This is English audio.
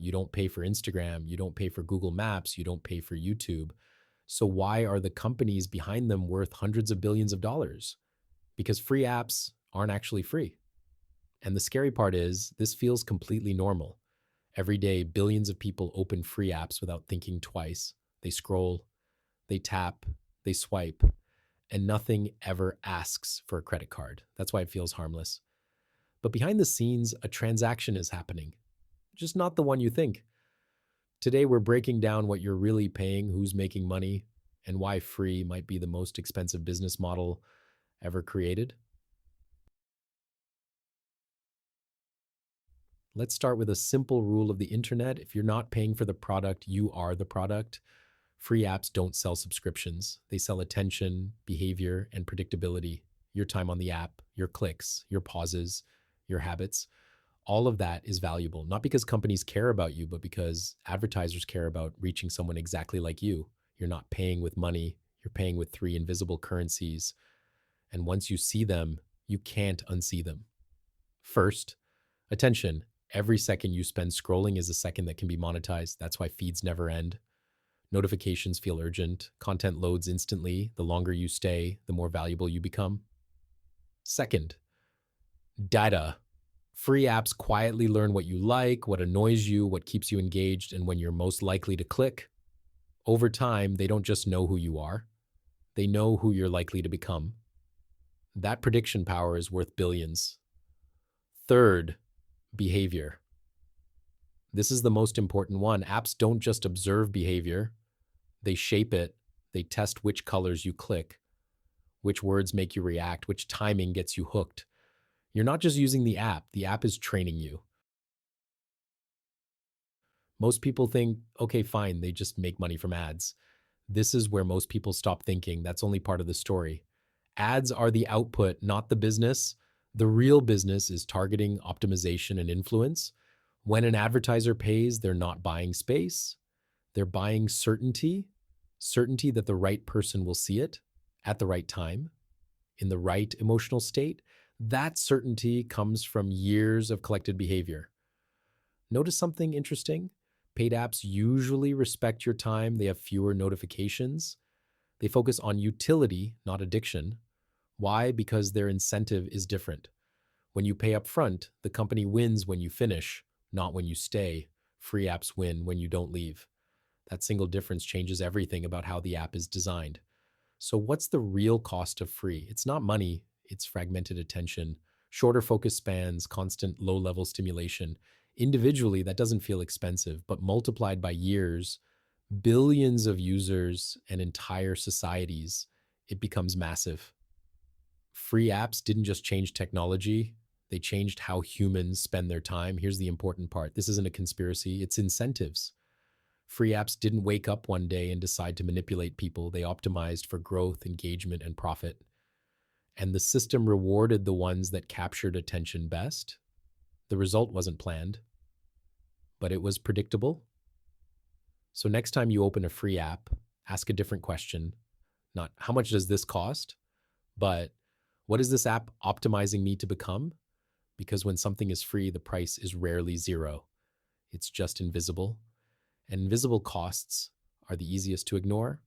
You don't pay for Instagram. You don't pay for Google Maps. You don't pay for YouTube. So why are the companies behind them worth hundreds of billions of dollars? Because free apps aren't actually free. And the scary part is, this feels completely normal. Every day, billions of people open free apps without thinking twice. They scroll, they tap, they swipe, and nothing ever asks for a credit card. That's why it feels harmless. But behind the scenes, a transaction is happening, just not the one you think. Today, we're breaking down what you're really paying, who's making money, and why free might be the most expensive business model ever created. Let's start with a simple rule of the internet. If you're not paying for the product, you are the product. Free apps don't sell subscriptions. They sell attention, behavior, and predictability. Your time on the app, your clicks, your pauses, your habits. All of that is valuable, not because companies care about you, but because advertisers care about reaching someone exactly like you. You're not paying with money, you're paying with three invisible currencies. And once you see them, you can't unsee them. First, attention. Every second you spend scrolling is a second that can be monetized. That's why feeds never end. Notifications feel urgent. Content loads instantly. The longer you stay, the more valuable you become. Second, data. Free apps quietly learn what you like, what annoys you, what keeps you engaged, and when you're most likely to click. Over time, they don't just know who you are, they know who you're likely to become. That prediction power is worth billions. Third, behavior. This is the most important one. Apps don't just observe behavior, they shape it. They test which colors you click, which words make you react, which timing gets you hooked. You're not just using the app is training you. Most people think, okay, fine, they just make money from ads. This is where most people stop thinking. That's only part of the story. Ads are the output, not the business. The real business is targeting, optimization, and influence. When an advertiser pays, they're not buying space, they're buying certainty, certainty that the right person will see it at the right time, in the right emotional state. That certainty comes from years of collected behavior. Notice something interesting? Paid apps usually respect your time, they have fewer notifications. They focus on utility, not addiction. Why? Because their incentive is different. When you pay upfront, the company wins when you finish, not when you stay. Free apps win when you don't leave. That single difference changes everything about how the app is designed. So, what's the real cost of free? It's not money, it's fragmented attention, shorter focus spans, constant low level stimulation. Individually, that doesn't feel expensive, but multiplied by years, billions of users, and entire societies, it becomes massive. Free apps didn't just change technology, they changed how humans spend their time. Here's the important part, this isn't a conspiracy, it's incentives. Free apps didn't wake up one day and decide to manipulate people. They optimized for growth, engagement, and profit. And the system rewarded the ones that captured attention best. The result wasn't planned, but it was predictable. So next time you open a free app, ask a different question. Not how much does this cost, but what is this app optimizing me to become? Because when something is free, the price is rarely zero. It's just invisible. And invisible costs are the easiest to ignore.